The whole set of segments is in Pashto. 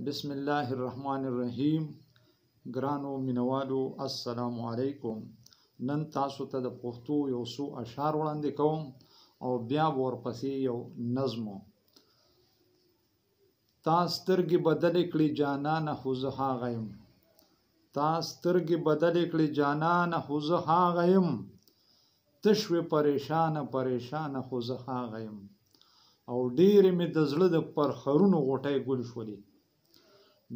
بسم الله الرحمن الرحیم. ګرانو مینوالو السلام علیکم. نن تاسو ته د پښتو یو څو اشعار وړاندې کوم او بیا ورپسې یو نظم. تا سترګې بدلې کړې جانانه خو زه هغه یم. تا سترګې بدلې کړې جانانه خو زه هغه یم. ته شوې پریشانه پریشانه خو زه هغه یم. او ډېرې مې د زړه د پرخرونو غوټۍ ګل شولې.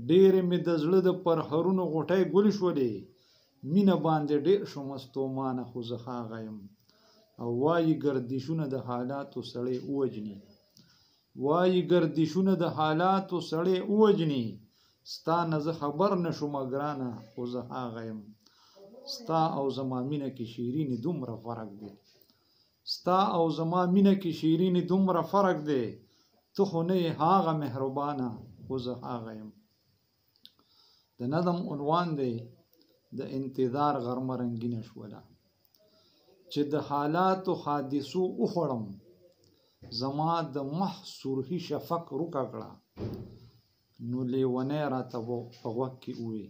ډېرې مې د زړه د پرخرونو غوټۍ ګل شولې. مینه باندې ډېر شومه ستومانه خو زه هغه یم. او وایي ګردشونه د حالاتو سړی ووجني. وایي ګردشونه د حالاتو سړی ووجني. ستا نه زه خبر نه شومه ګرانه خو زه هغه یم. ستا او زما مینه کې شیرینې دومره فرق دی. ستا او زما مینه کې شیرینې دومره فرق دی. ته خو نه یې هغه مهربانه خو زه هغه یم. د نظم عنوان دی د انتظار غرمه رنګینه شوله. چې د حالاتو حادثو وخوړم زما د مخ سرخي شفق روکه کړه. نو لیونی راته په غوږ کې ووی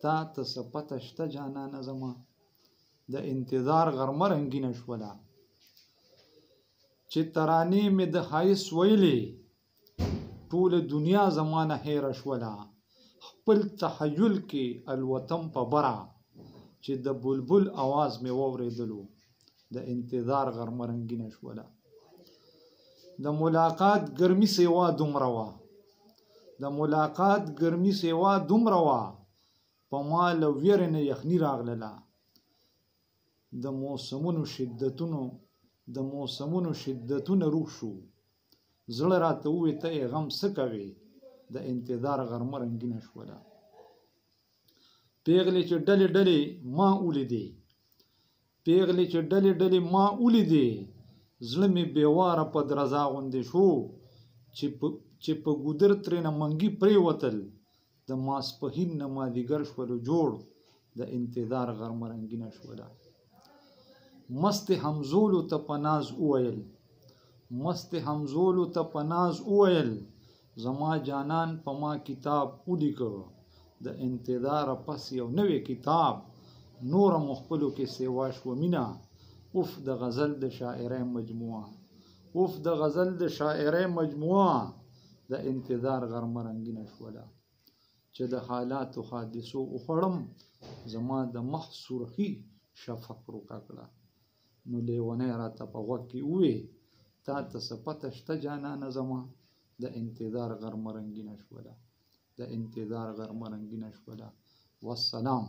تا ته څه پته شته جانانه زما د انتظار غرمه رنګینه شوله. چې ترانې مې د ښایست ویلې ټوله دنیا زمانه هیره شوله. خپل تخیل کې الوتم په بره چې د بلبل اواز مې واورېدلو د انتظار غرمه رنګینه شوله. د ملاقات ګرمي سیوا دومره وه. د ملاقات ګرمي سیوا دومره وه. په ما له ویرې نه یخني راغلله. د موسمونو شدتونه روح شو. زړه راته ووی ته یې غم څه کوې د انتظار غرمه رنګینه شوله. پیغلې چې ډلې ډلې ما ولیدې پیغلې چې ډلې ډلې ما ولیدې زړه مې بېواره په درزا غوندې شو. چې په ګودر ترېنه منګي پرېوتل د ماسپښین نه مازدیګر شولو جوړ د انتظار غرمه رنګینه شوله. مستې همزولو ته په ناز وویل مستې همزولو ته په ناز وویل زما جانان په ما کتاب ولیکه د انتظار پس یو نوی کتاب. نوره مو خپلو کې سیوا شوه مینه. اوف د غزل د شاعرۍ مجموعه اوف د غزل د شاعرۍ مجموعه د انتظار غرمه رنګینه شوله. چې د حالاتو حادثو وخوړم زما د مخ سرخي شفق روکه کړه. نو لیونی راته په غوږ کې ووی تا ته څه پته شته جانانه زما د انتظار غرمه رنګینه شوله. د انتظار غرمه رنګینه شوله. والسلام.